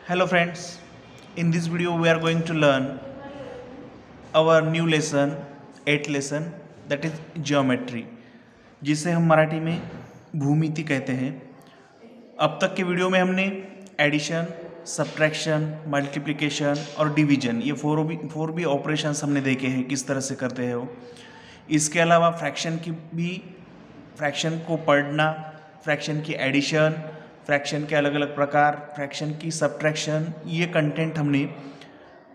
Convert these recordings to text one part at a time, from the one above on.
Hello friends, in this video we are going to learn our new lesson, 8th lesson, that is geometry, जिसे हम मराठी में भूमिति कहते हैं। अब तक के वीडियो में हमने एडिशन, सब्ट्रैक्शन, मल्टीप्लिकेशन और डिवीजन, ये फोर भी ऑपरेशंस हमने देखे हैं किस तरह से करते हैं वो। इसके अलावा फ्रैक्शन को पढ़ना, फ्रैक्शन की एडिशन, फ्रैक्शन के अलग अलग प्रकार, फ्रैक्शन की सब्ट्रैक्शन, ये कंटेंट हमने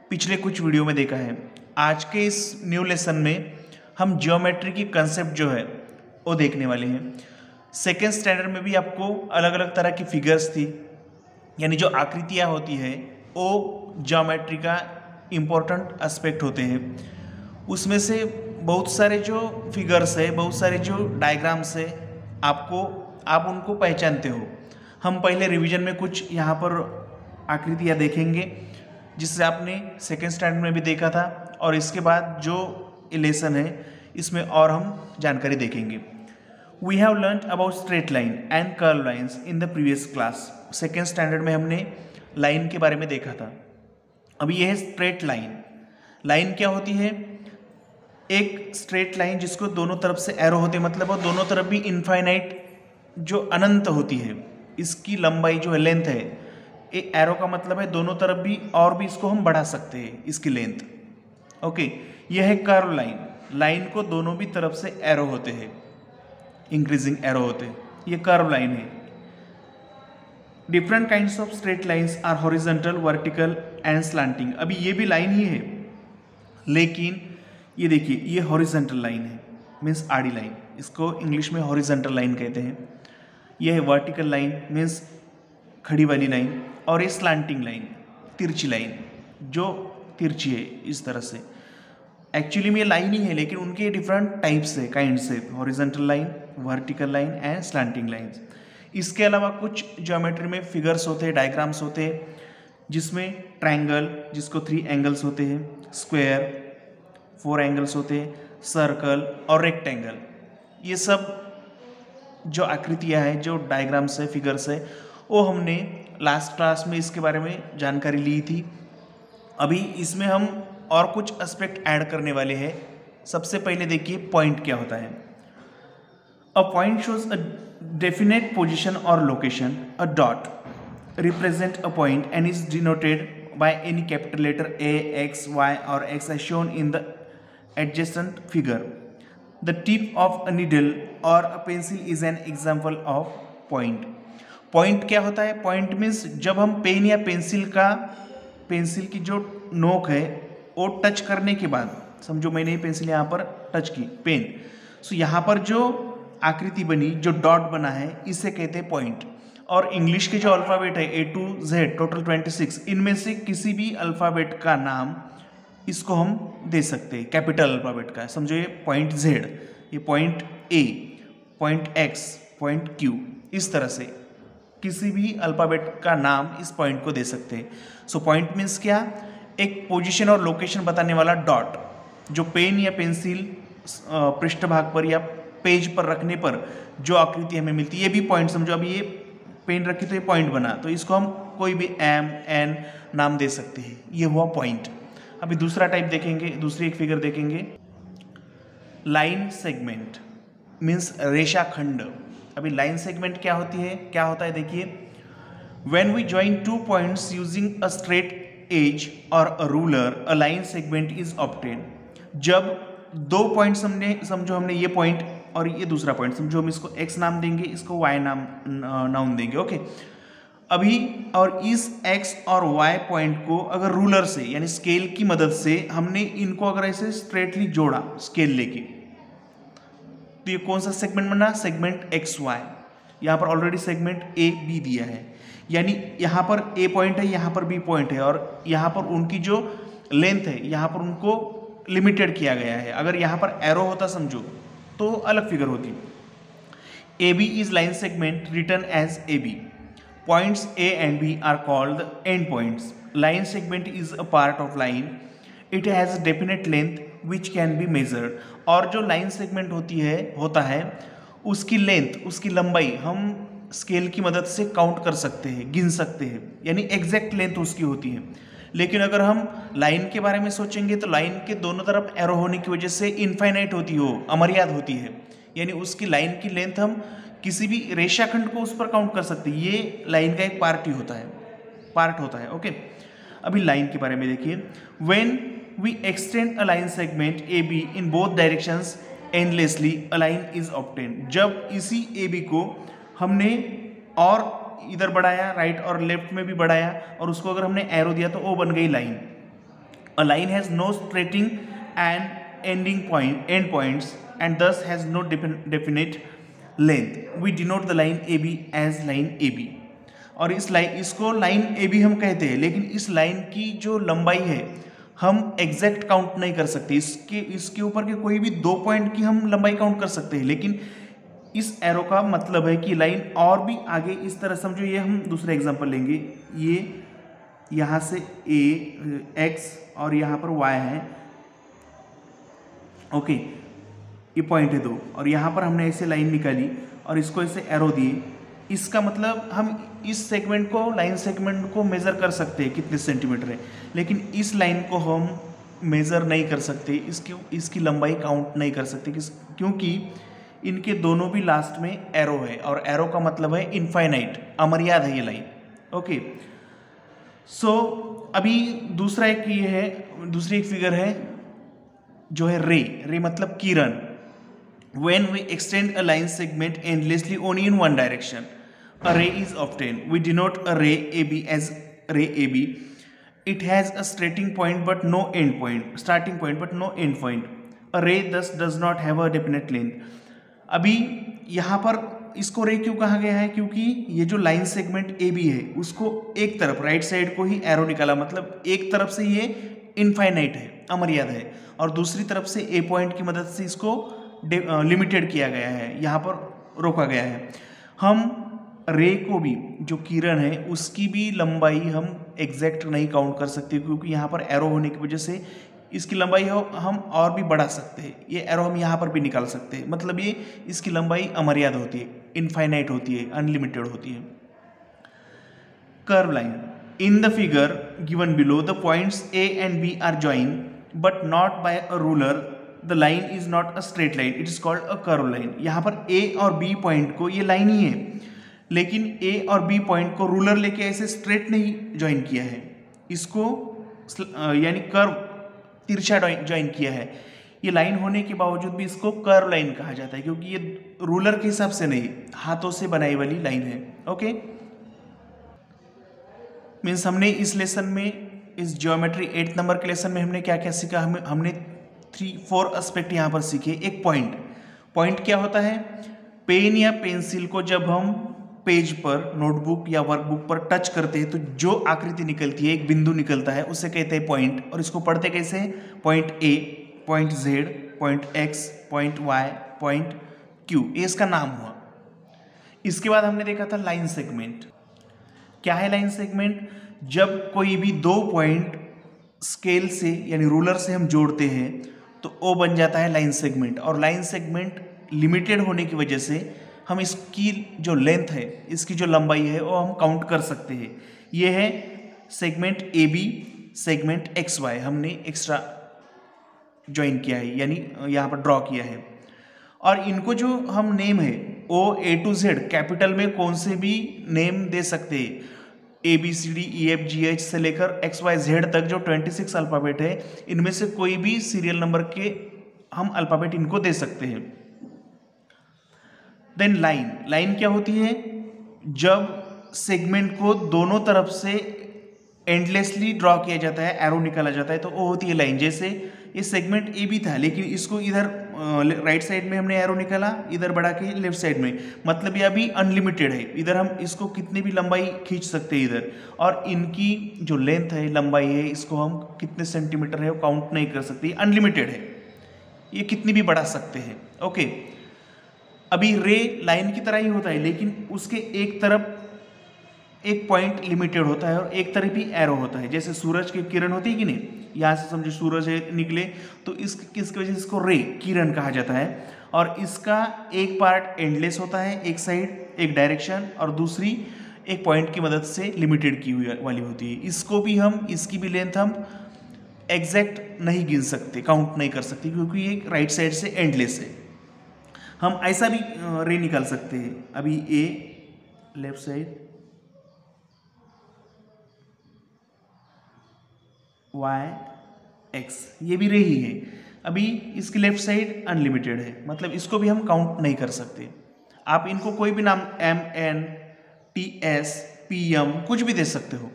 पिछले कुछ वीडियो में देखा है। आज के इस न्यू लेसन में हम जियोमेट्री की कंसेप्ट जो है वो देखने वाले हैं। सेकेंड स्टैंडर्ड में भी आपको अलग अलग तरह की फिगर्स थी, यानी जो आकृतियाँ होती है वो जियोमेट्री का इम्पोर्टेंट एस्पेक्ट होते हैं। उसमें से बहुत सारे जो फिगर्स है, बहुत सारे जो डायग्राम्स है, आप उनको पहचानते हो। हम पहले रिवीजन में कुछ यहाँ पर आकृतियाँ देखेंगे जिससे आपने सेकेंड स्टैंडर्ड में भी देखा था, और इसके बाद जो लेसन है इसमें और हम जानकारी देखेंगे। We have learn about straight line and curve lines in the previous class. Second standard में हमने लाइन के बारे में देखा था। अभी यह है स्ट्रेट लाइन। लाइन क्या होती है? एक स्ट्रेट लाइन जिसको दोनों तरफ से एरो होते, मतलब वो दोनों तरफ भी इनफाइनाइट जो अनंत होती है, इसकी लंबाई जो है लेंथ है, एक एरो का मतलब है दोनों तरफ भी, और भी इसको हम बढ़ा सकते हैं इसकी लेंथ। ओके, यह है कर्व लाइन। लाइन को दोनों भी तरफ से एरो होते हैं, इंक्रीजिंग एरो होते हैं, ये कर्व लाइन है। Different kinds of straight lines are horizontal, vertical and slanting. अभी ये भी लाइन ही है, लेकिन ये देखिए ये हॉरिजॉन्टल लाइन है, मीन्स आड़ी लाइन, इसको इंग्लिश में हॉरिजॉन्टल लाइन कहते हैं। यह है वर्टिकल लाइन, मीन्स खड़ी वाली लाइन, और ये स्लांटिंग लाइन, तिरछी लाइन, जो तिरछी है इस तरह से। एक्चुअली में ये लाइन ही है, लेकिन उनके डिफरेंट टाइप्स है, काइंड्स है, horizontal line, vertical line and slanting lines. इसके अलावा कुछ ज्योमेट्री में फिगर्स होते हैं, डायग्राम्स होते हैं, जिसमें ट्रायंगल जिसको 3 एंगल्स होते हैं, स्क्वायर 4 एंगल्स होते हैं, सर्कल और रेक्टेंगल, ये सब जो आकृतियाँ हैं, जो डायग्राम्स है, फिगर्स है, वो हमने लास्ट क्लास में इसके बारे में जानकारी ली थी। अभी इसमें हम और कुछ एस्पेक्ट ऐड करने वाले हैं। सबसे पहले देखिए पॉइंट क्या होता है। A point shows a definite position और location. A dot represent a point and is denoted by any capital letter A, X, Y or X as shown in the adjacent figure. The tip of a needle or a pencil is an example of point. Point क्या होता है? Point means जब हम pen या pencil की जो नोक है वो टच करने के बाद, समझो मैंने ये पेंसिल यहाँ पर टच की, पेन, सो यहाँ पर जो आकृति बनी, जो डॉट बना है, इसे कहते हैं पॉइंट। और इंग्लिश के जो अल्फ़ाबेट है A to Z टोटल 26, इनमें से किसी भी अल्फ़ाबेट का नाम इसको हम दे सकते हैं, कैपिटल अल्फ़ाबेट का। समझो ये पॉइंट Z, ये point A, point X, point Q, इस तरह से किसी भी अल्फ़ाबेट का नाम इस पॉइंट को दे सकते हैं। सो पॉइंट मीन्स क्या? एक पोजीशन और लोकेशन बताने वाला डॉट, जो पेन या पेंसिल पृष्ठभाग पर या पेज पर रखने पर जो आकृति हमें मिलती है, ये भी पॉइंट समझो। अभी ये पेन रखी तो ये पॉइंट बना, तो इसको हम कोई भी M, N नाम दे सकते हैं, ये हुआ पॉइंट। अभी दूसरा टाइप देखेंगे, दूसरी एक फिगर देखेंगे। लाइन सेगमेंट मीन्स रेखाखंड। अभी लाइन सेगमेंट क्या होती है, क्या होता है? देखिए, when we join 2 points using a straight edge और a ruler, a line segment is obtain. जब 2 पॉइंट्स समझो हमने ये पॉइंट और ये दूसरा पॉइंट, समझो हम इसको x नाम देंगे, इसको y नाम देंगे, ओके। अभी और इस x और y पॉइंट को अगर रूलर से यानी स्केल की मदद से हमने इनको अगर ऐसे स्ट्रेटली जोड़ा स्केल लेके, तो ये कौन सा सेगमेंट बना? Segment XY। यहाँ पर ऑलरेडी सेगमेंट AB दिया है, यानी यहाँ पर A पॉइंट है, यहाँ पर B पॉइंट है, और यहाँ पर उनकी जो लेंथ है, यहाँ पर उनको लिमिटेड किया गया है। अगर यहाँ पर एरो होता समझो तो अलग फिगर होती। AB is line segment written as AB. Points A and B are called the end points. Line segment is a part of line. It has a definite length which can be measured. और जो line segment होता है उसकी length, उसकी लंबाई हम scale की मदद से काउंट कर सकते हैं, गिन सकते हैं, यानी एग्जैक्ट लेंथ उसकी होती है। लेकिन अगर हम लाइन के बारे में सोचेंगे तो लाइन के दोनों तरफ एरो होने की वजह से इनफाइनाइट होती हो, अमर्याद होती है, यानी उसकी लाइन की लेंथ हम किसी भी रेखाखंड को उस पर काउंट कर सकते हैं। ये लाइन का एक पार्ट होता है। ओके, अभी लाइन के बारे में देखिए। When we extend a line segment A B in both directions endlessly a line is obtained. जब इसी ए बी को हमने और इधर बढ़ाया, राइट और लेफ्ट में भी बढ़ाया, और उसको अगर हमने एरो दिया तो वो बन गई line. A line has no starting and end points and thus has no definite length. We denote the line A B as line A B. और इसको लाइन ए बी हम कहते हैं, लेकिन इस लाइन की जो लंबाई है हम एग्जैक्ट काउंट नहीं कर सकते। इसके ऊपर के कोई भी 2 पॉइंट की हम लंबाई काउंट कर सकते हैं, लेकिन इस एरो का मतलब है कि लाइन और भी आगे इस तरह समझो। ये हम दूसरा एग्जांपल लेंगे, ये यहाँ से ए एक्स और यहाँ पर वाई है। ओके, ये पॉइंट है 2, और यहाँ पर हमने ऐसे लाइन निकाली और इसको ऐसे एरो दिए। इसका मतलब हम इस सेगमेंट को, लाइन सेगमेंट को मेज़र कर सकते हैं कितने सेंटीमीटर है, लेकिन इस लाइन को हम मेज़र नहीं कर सकते, इसकी लंबाई काउंट नहीं कर सकते, क्योंकि इनके दोनों भी लास्ट में एरो है, और एरो का मतलब है इनफाइनाइट, अमर्याद है ये लाइन। ओके, सो अभी दूसरी एक फिगर है जो है रे मतलब किरण। When we extend a line segment endlessly only in one direction, a ray is obtained. We denote a ray AB as ray AB. It has a starting point but no end point. A ray thus does not have a definite length. अभी यहाँ पर इसको रे क्यों कहा गया है? क्योंकि ये जो लाइन सेगमेंट ए बी है उसको एक तरफ, राइट साइड को ही एरो निकाला, मतलब एक तरफ से ये इनफाइनाइट है, अमर्याद है, और दूसरी तरफ से ए पॉइंट की मदद से इसको लिमिटेड किया गया है, यहाँ पर रोका गया है। हम रे को भी, जो किरण है उसकी भी लंबाई हम एग्जैक्ट नहीं काउंट कर सकते, क्योंकि यहाँ पर एरो होने की वजह से इसकी लंबाई हम और भी बढ़ा सकते हैं। ये एरो हम यहाँ पर भी निकाल सकते हैं, मतलब ये इसकी लंबाई अमर्याद होती है, इनफाइनाइट होती है, अनलिमिटेड होती है। Curve line in the figure given below, the points A and B are joined but not by a ruler. The line is not a straight line, it is called a curve line. यहाँ पर ए और B point को, ये line ही है, लेकिन ए और B point को ruler लेके ऐसे स्ट्रेट नहीं ज्वाइन किया है, इसको यानी कर्व, तिरछा ज्वाइन किया है। ये लाइन होने के बावजूद भी इसको कर्व लाइन कहा जाता है, क्योंकि ये रूलर के हिसाब से नहीं, हाथों से बनाई वाली लाइन है। ओके, मीन्स हमने इस लेसन में, इस ज्योमेट्री 8 नंबर के लेसन में हमने क्या क्या सीखा? हमने 3-4 एस्पेक्ट यहाँ पर सीखे। एक पॉइंट क्या होता है? पेन या पेंसिल को जब हम पेज पर, नोटबुक या वर्कबुक पर टच करते हैं तो जो आकृति निकलती है, एक बिंदु निकलता है, उसे कहते हैं पॉइंट। और इसको पढ़ते कैसे? Point A, point Z, point X, point Y, point Q, ये इसका नाम हुआ। इसके बाद हमने देखा था लाइन सेगमेंट। क्या है लाइन सेगमेंट? जब कोई भी 2 पॉइंट स्केल से यानी रूलर से हम जोड़ते हैं तो वो बन जाता है लाइन सेगमेंट। और लाइन सेगमेंट लिमिटेड होने की वजह से हम इसकी जो लेंथ है, इसकी जो लंबाई है, वो हम काउंट कर सकते हैं। ये है segment A B, segment X Y, हमने एक्स्ट्रा ज्वाइन किया है, यानी यहाँ पर ड्रॉ किया है। और इनको जो हम नेम है ओ ए टू जेड, कैपिटल में कौन से भी नेम दे सकते हैं, A B C D E F G H से लेकर एक्स वाई जेड तक जो 26 अल्फ़ाबेट है, इनमें से कोई भी सीरियल नंबर के हम अल्फ़ाबेट इनको दे सकते हैं। देन लाइन क्या होती है? जब सेगमेंट को दोनों तरफ से एंडलेसली ड्रॉ किया जाता है, एरो निकाला जाता है, तो वो होती है लाइन। जैसे ये सेगमेंट ए बी था, लेकिन इसको इधर राइट साइड में हमने एरो निकाला, इधर बढ़ा के लेफ्ट साइड में, मतलब ये अभी अनलिमिटेड है। इधर हम इसको कितनी भी लंबाई खींच सकते हैं इधर, और इनकी जो लेंथ है, लंबाई है, इसको हम कितने सेंटीमीटर है वो काउंट नहीं कर सकते, अनलिमिटेड है, ये कितनी भी बढ़ा सकते हैं। ओके, अभी रे लाइन की तरह ही होता है, लेकिन उसके एक तरफ एक पॉइंट लिमिटेड होता है और एक तरफ ही एरो होता है। जैसे सूरज की किरण होती है कि नहीं, यहाँ से समझो सूरज है निकले, तो किसकी वजह से इसको रे, किरण कहा जाता है। और इसका एक पार्ट एंडलेस होता है, एक साइड एक डायरेक्शन और दूसरी एक पॉइंट की मदद से लिमिटेड की हुई वाली होती है। इसको भी हम, इसकी भी लेंथ हम एग्जैक्ट नहीं गिन सकते, काउंट नहीं कर सकते, क्योंकि ये राइट साइड से एंडलेस है। हम ऐसा भी रे निकाल सकते हैं। अभी ए लेफ्ट साइड, वाई एक्स, ये भी रे ही है। अभी इसकी लेफ्ट साइड अनलिमिटेड है, मतलब इसको भी हम काउंट नहीं कर सकते। आप इनको कोई भी नाम M N T S P M कुछ भी दे सकते हो।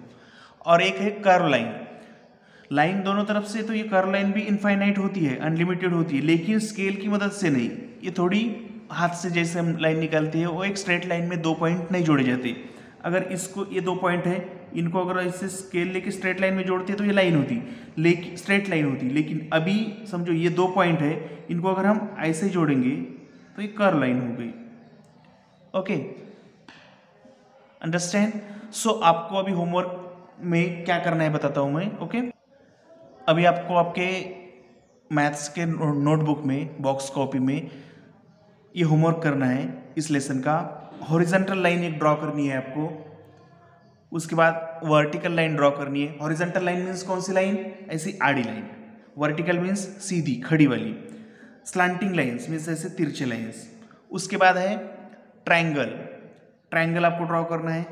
और एक है कर्व लाइन। लाइन दोनों तरफ से, तो ये कर्व लाइन भी इनफाइनाइट होती है, अनलिमिटेड होती है, लेकिन स्केल की मदद से नहीं। ये थोड़ी हाथ से जैसे हम लाइन निकालते हैं, वो एक स्ट्रेट लाइन में 2 पॉइंट नहीं जोड़े जाते। अगर इसको, ये 2 पॉइंट है, इनको अगर इससे स्केल लेके स्ट्रेट लाइन में जोड़ते हैं तो ये लाइन होती, लेकिन स्ट्रेट लाइन होती। लेकिन अभी समझो ये 2 पॉइंट है, इनको अगर हम ऐसे जोड़ेंगे तो ये कर्व लाइन हो गई। Okay, understand? सो आपको अभी होमवर्क में क्या करना है बताता हूं मैं। ओके, अभी आपको आपके मैथ्स के नोटबुक में, बॉक्स कॉपी में ये होमवर्क करना है इस लेसन का। हॉरिजॉन्टल लाइन एक ड्रॉ करनी है आपको, उसके बाद वर्टिकल लाइन ड्रॉ करनी है। हॉरिजॉन्टल लाइन मीन्स कौन सी लाइन? ऐसी आड़ी लाइन। वर्टिकल मीन्स सीधी खड़ी वाली। स्लांटिंग लाइन्स मीन्स ऐसे तिरछे लाइन्स। उसके बाद है ट्रायंगल। ट्रायंगल आपको ड्रॉ करना है,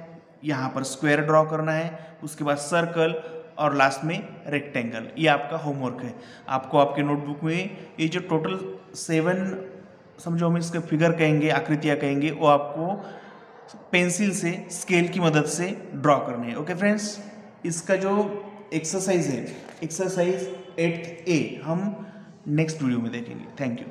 यहाँ पर स्क्वायर ड्रॉ करना है, उसके बाद सर्कल और लास्ट में रेक्टेंगल। ये आपका होमवर्क है। आपको आपके नोटबुक में ये जो टोटल 7 समझो हम इसके फिगर कहेंगे, आकृतियाँ कहेंगे, वो आपको पेंसिल से स्केल की मदद से ड्रॉ करने हैं। ओके फ्रेंड्स, इसका जो एक्सरसाइज है, एक्सरसाइज 8A हम नेक्स्ट वीडियो में देखेंगे। Thank you.